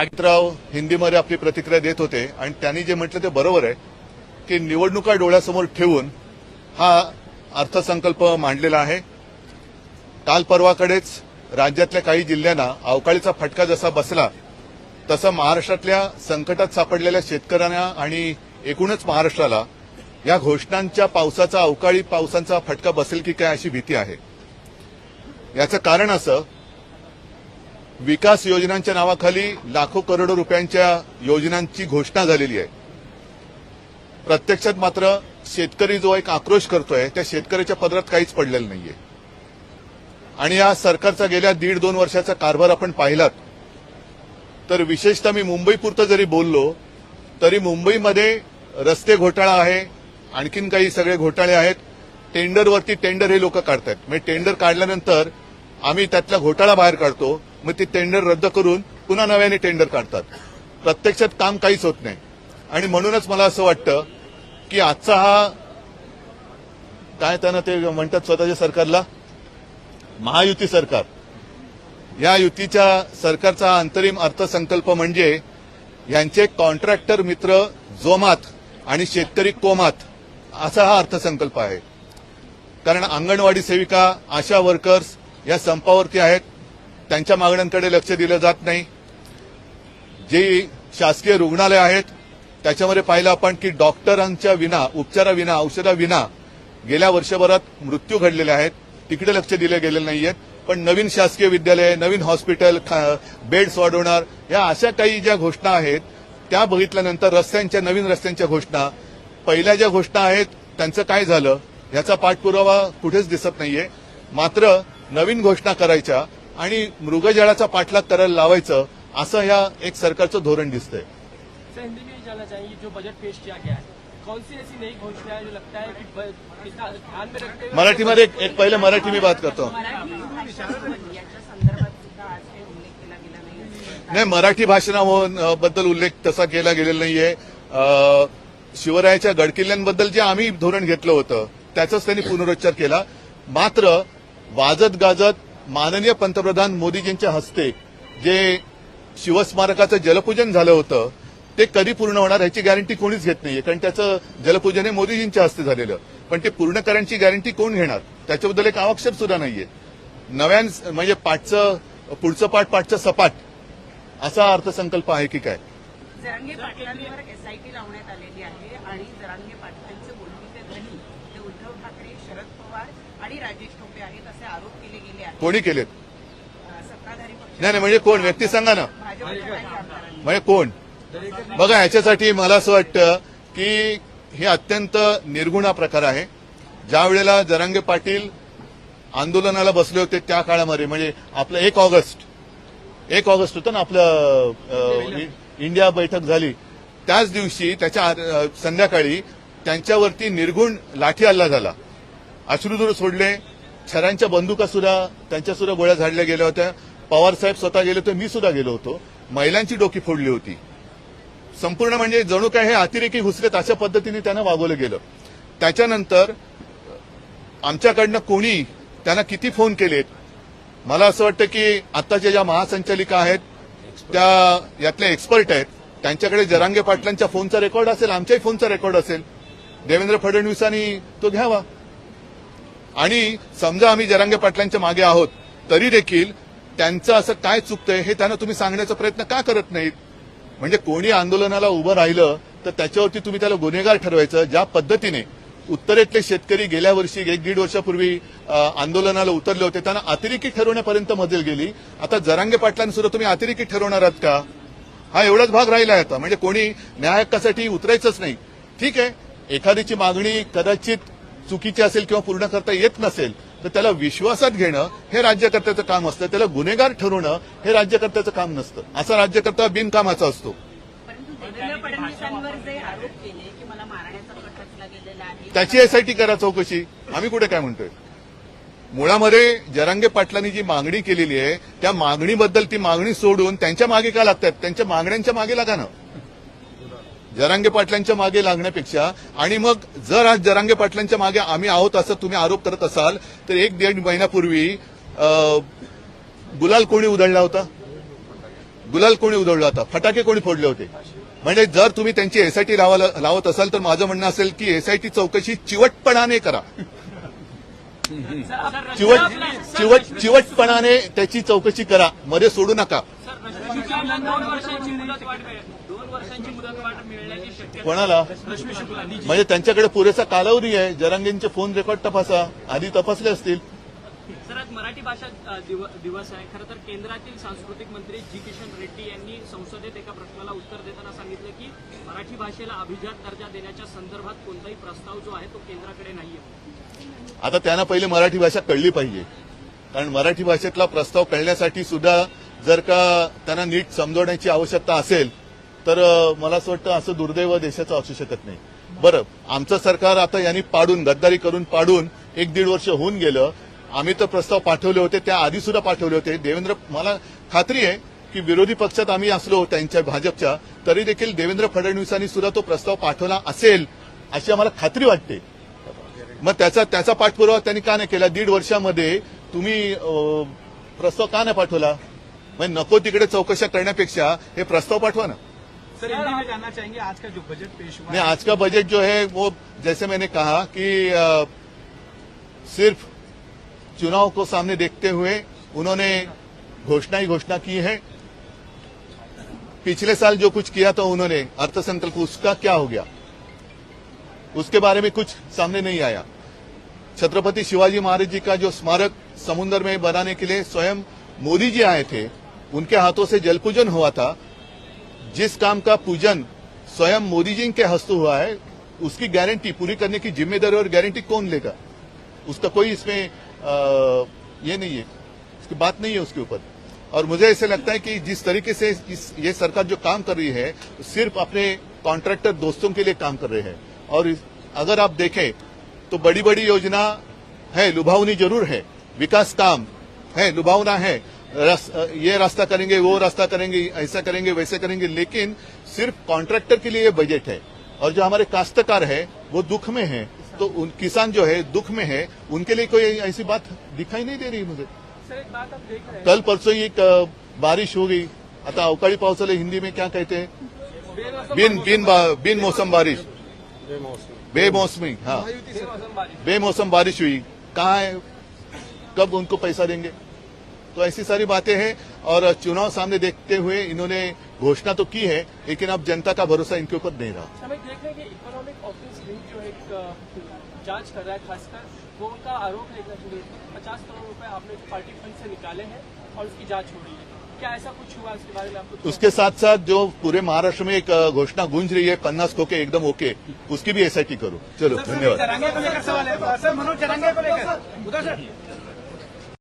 अजितराव हिंदीमध्ये आपली प्रतिक्रिया देत होते आणि त्यांनी जे म्हटलं ते बरोबर आहे की निवडणुका डोळ्यासमोर ठेवून हा अर्थसंकल्प मांडलेला आहे। काल परवाकडेच राज्यातल्या काही जिल्ह्यांना अवकाळीचा फटका जसा बसला तसा महाराष्ट्रातल्या संकटात सापडलेल्या शेतकऱ्यांना आणि एकूणच महाराष्ट्राला या घोषणांच्या पावसाचा अवकाळी पावसांचा फटका बसेल की काय अशी भीती आहे। याचं कारण असं विकास योजनांच्या नावाखाली लाखो करोडो रुपयांच्या योजनांची घोषणा झालेली आहे। प्रत्यक्षात मात्र शेतकरी जो एक आक्रोश करतोय त्या शेतकऱ्याच्या पदरात काहीच पडलेलं नाहीये। आणि या सरकारचा गेल्या 1.5-2 वर्षाचा कारभार आपण पाहिलात तर विशेषतः मी मुंबईपुरतं जरी बोललो तरी मुंबईमध्ये रस्ते घोटाळा आहे, आणखीन काही सगळे घोटाळे आहेत। टेंडरवरती टेंडर हे लोक काढतात, म्हणजे टेंडर काढल्यानंतर आम्ही त्यातला घोटाळा बाहेर काढतो, मग ती टेंडर रद्द करून पुन्हा नव्याने टेंडर काढतात। प्रत्यक्षात काम काहीच होत नाही। आणि म्हणूनच मला असं वाटतं की आजचा हा काय त्यांना ते म्हणतात स्वतःच्या सरकारला महायुती सरकार, या युतीच्या सरकारचा हा अंतरिम अर्थसंकल्प म्हणजे यांचे कॉन्ट्रॅक्टर मित्र जोमात आणि शेतकरी कोमात असा हा अर्थसंकल्प आहे। कारण अंगणवाडी सेविका, आशा वर्कर्स या संपावरती आहेत, त्यांच्या मागण्यांकडे लक्ष दिलं जात नाही। जी शासकीय रुग्णालय आहेत त्याच्यामध्ये पाहिलं आपण की डॉक्टरांच्या विना, उपचाराविना, औषधाविना गेल्या वर्षभरात मृत्यू घडलेले आहेत, तिकडे लक्ष दिले गेलेले नाहीयेत। पण नवीन शासकीय विद्यालय, नवीन हॉस्पिटल, बेड्स वाढवणार या अशा काही ज्या घोषणा आहेत त्या बघितल्यानंतर नवीन रस्त्यांच्या घोषणा, पहिल्या ज्या घोषणा आहेत त्यांचं काय झालं याचा पाठपुरावा कुठेच दिसत नाहीये। मात्र नवीन घोषणा करायच्या आणि मृगजळाचा पाठलाग करायला लावायचं असं या एक सरकारचं धोरण दिसतंय। हिंदी में जानना चाहिए जो बजट पेश किया गया है, कौन सी ऐसी नई घोषणा है जो लगता है कि ध्यान में रखते हुए मराठीमध्ये एक पहिले मराठी मी बात करतो। नाही, मराठी भाषणाबद्दल उल्लेख तसा केला गेलेला नाहीये। शिवरायाच्या गडकिल्ल्यांबद्दल जे आम्ही धोरण घेतलं होतं त्याचाच त्यांनी पुनरुच्चार केला। मात्र वाजत गाजत माननीय पंतप्रधान मोदीजींच्या हस्ते जे शिवस्मारकाचं जलपूजन झालं होतं ते कधी पूर्ण होणार याची गॅरंटी कोणीच घेत नाहीये, कारण त्याचं जलपूजन हे मोदीजींच्या हस्ते झालेलं, पण ते पूर्ण करण्याची गॅरंटी कोण घेणार त्याच्याबद्दल एक अक्षर सुद्धा नाहीये। नव्यान म्हणजे पुढचं पाठचं सपाट असा अर्थसंकल्प आहे की काय? जरांगे पाटलांवर एसआयटी लावण्यात आलेली आहे आणि जरांगे पाटलांचे बोलणीचे ध्वनी ते उद्धव ठाकरे, शरद पवार आणि राजेश टोपे आहेत असे आरोप केले गेले आहेत। कोणी केलेत? सत्ताधारी पक्ष नाही म्हणजे कोण, व्यक्ती सांगा ना, भाजपच्या काही आमदारांनी। म्हणजे कोण? बघा, याच्यासाठी मला असं वाटतं की हे अत्यंत निर्गुणा प्रकार आहे। ज्या वेळेला जरांगे पाटील आंदोलनाला बसले होते त्या काळामध्ये, म्हणजे आपलं 1 ऑगस्ट होतं ना आपलं इंडिया बैठक झाली, त्याच दिवशी त्याच्या संध्याकाळी त्यांच्यावरती निर्गुण लाठी हल्ला झाला, अश्रुधूर सोडले, छरांच्या बंदुका सुद्धा त्यांच्या सुद्धा गोळ्या झाडल्या गेल्या होत्या। पवार साहेब स्वतः गेले होते, मी सुद्धा गेलो होतो, महिलांची डोकी फोडली होती। संपूर्ण म्हणजे जणू काय हे अतिरेकी घुसलेत अशा पद्धतीने त्यांना वागवलं गेलं। त्याच्यानंतर आमच्याकडनं कोणी त्यांना किती फोन केलेत, मला असं वाटतं की आत्ताच्या ज्या महासंचालिका आहेत त्या यातले एक्सपर्ट आहेत, त्यांच्याकडे जरांगे पाटलांच्या फोनचा रेकॉर्ड असेल, आमच्याही फोनचा रेकॉर्ड असेल, देवेंद्र फडणवीसांनी तो घ्यावा। आणि समजा आम्ही जरांगे पाटलांच्या मागे आहोत तरी देखील त्यांचं असं काय चुकतंय हे त्यांना तुम्ही सांगण्याचा प्रयत्न का करत नाहीत? म्हणजे कोणी आंदोलनाला उभं राहिलं तर त्याच्यावरती तुम्ही त्याला गुन्हेगार ठरवायचं। ज्या पद्धतीने उत्तरेतले शेतकरी गेल्या वर्षी 1-1.5 वर्षापूर्वी आंदोलनाला उतरले होते त्यांना अतिरेकी ठरवण्यापर्यंत मजल गेली, आता जरांगे पाटलांनी सुद्धा तुम्ही अतिरेकी ठरवणार आहात का? हा एवढाच भाग राहिला आता, म्हणजे कोणी न्याय हक्कासाठी उतरायचंच नाही। ठीक आहे, एखाद्याची मागणी कदाचित चुकीची असेल किंवा पूर्ण करता येत नसेल तर त्याला विश्वासात घेणं हे राज्यकर्त्याचं काम असतं, त्याला गुन्हेगार ठरवणं हे राज्यकर्त्याचं काम नसतं। असा राज्यकर्ता बिनकामाचा असतो। परंतु देवेंद्र फडणवीसांवर जे आरोप केले की मला मारण्याचा कट रचला गेलेला आहे त्याची एसआयटी करा चौकशी, आम्ही कुठे काय म्हणतोय। मुळामध्ये जरांगे पाटलांनी जी मागणी केलेली आहे त्या मागणीबद्दल ती मागणी सोडून त्यांच्या मागे का लागतात, त्यांच्या मागण्यांच्या मागे लागा ना, जरांगे पाटलांच्या मागे लागण्यापेक्षा। आणि मग जर आज जरांगे पाटलांच्या मागे आम्ही आहोत असं तुम्ही आरोप करत असाल तर 1-1.5 महिन्यापूर्वी गुलाल कोणी उधळला होता? गुलाल कोणी उधळला होता, फटाके कोणी फोडले होते. म्हणजे जर तुम्ही त्यांची एसआयटी लावत असाल तर माझं म्हणणं असेल की एसआयटी चौकशी चिवटपणाने करा. चिवटपणाने त्याची चौकशी करा, मध्ये सोडू नका. रश्मी शुक्लांना 2 वर्षांची मुदतवाढ मिळण्याची शक्यता. कोणाला? रश्मी शुक्ला म्हणजे त्यांच्याकडे पुरेसा कालावधी आहे. जरांगेंचे फोन रेकॉर्ड तपासा, आधी तपासले असतील. सर, आज मराठी भाषा दिवस आहे. खरं तर केंद्रातील सांस्कृतिक मंत्री जी किशन रेड्डी यांनी संसदेत एका प्रश्नाला उत्तर देताना सांगितलं की मराठी भाषेला अभिजात दर्जा देण्याच्या संदर्भात कोणताही प्रस्ताव जो आहे तो केंद्राकडे नाहीये. आता त्यांना पहिले मराठी भाषा कळली पाहिजे, कारण मराठी भाषेतला प्रस्ताव कळण्यासाठी सुद्धा जर का त्यांना नीट समजवण्याची आवश्यकता असेल तर मला असं वाटतं असं दुर्दैव देशाचं असू शकत नाही. बरं, आमचं सरकार आता यांनी गद्दारी करून पाडून 1-1.5 वर्ष होऊन गेलं. आम्ही तर प्रस्ताव पाठवले होते, त्या आधी सुद्धा पाठवले होते. मला खात्री आहे की विरोधी पक्षात आम्ही असलो त्यांच्या भाजपच्या, तरी देखील देवेंद्र फडणवीसांनी सुद्धा तो प्रस्ताव पाठवला असेल अशी आम्हाला खात्री वाटते. मग त्याचा पाठपुरावा त्यांनी का नाही केला? 1.5 वर्षामध्ये तुम्ही प्रस्ताव का नाही पाठवला? म्हणजे नको तिकडे चौकशा करण्यापेक्षा हे प्रस्ताव पाठवा ना. सर, हिंदी में जानना चाहेंगे आज का जो बजट पेश हुआ नहीं, आज का बजट जो है वो जैसे मैंने कहा कि सिर्फ चुनाव को सामने देखते हुए उन्होंने घोषणा की है. पिछले साल जो कुछ किया था उन्होंने अर्थसंकल्प, उसका क्या हो गया? उसके बारे में कुछ सामने नहीं आया. छत्रपति शिवाजी महाराज जी का जो स्मारक समुद्र में बनाने के लिए स्वयं मोदी जी आए थे, उनके हाथों से जल पूजन हुआ था. जिस काम का पूजन स्वयं मोदी जी के हस्ते हुआ है, उसकी गारंटी पूरी करने की जिम्मेदारी और गारंटी कौन लेगा? उसका कोई इसमें ये नहीं है, उसकी बात नहीं है उसके ऊपर. और मुझे ऐसे लगता है कि जिस तरीके से ये सरकार जो काम कर रही है, सिर्फ अपने कॉन्ट्रैक्टर दोस्तों के लिए काम कर रहे हैं. और अगर आप देखें तो बड़ी बड़ी योजना है, लुभावनी जरूर है, विकास काम है, लुभावना है, ये रास्ता करेंगे, वो रास्ता करेंगे, ऐसा करेंगे, वैसे करेंगे, लेकिन सिर्फ कॉन्ट्रैक्टर के लिए ये बजट है. और जो हमारे काश्तकार है वो दुख में है, तो किसान जो है दुख में है, उनके लिए कोई ऐसी बात दिखाई नहीं दे रही मुझे. सर, एक बात आप देख रहे हैं, कल परसों ही बारिश हो गई. आता अवकाळी पावसाला हिंदी में क्या कहते हैं? बिन मौसम बारिश, बेमौसमी. हाँ, बेमौसम बारिश हुई. कहाँ है, कब उनको पैसा देंगे? तो ऐसी सारी बातें हैं. और चुनाव सामने देखते हुए इन्होंने घोषणा तो की है, लेकिन अब जनता का भरोसा इनके ऊपर नहीं रहा. हमें देख रहे हैं कि इकोनॉमिक ऑफिस विंग जो एक जांच कर रहा है, खासकर वो उनका आरोप है कि 50 करोड़ रुपए आपने पार्टी फंड से निकाले हैं और उसकी जांच हो रही है. क्या ऐसा कुछ हुआ? उसके बारे में आपको उसके साथ साथ जो पूरे महाराष्ट्र में एक घोषणा गूंज रही है 50 खोके एकदम ओके, उसकी भी एसआईटी करो. चलो, धन्यवाद. जरांगे को लेकर सवाल है सर, मनोज जरांगे को लेकर उधर सर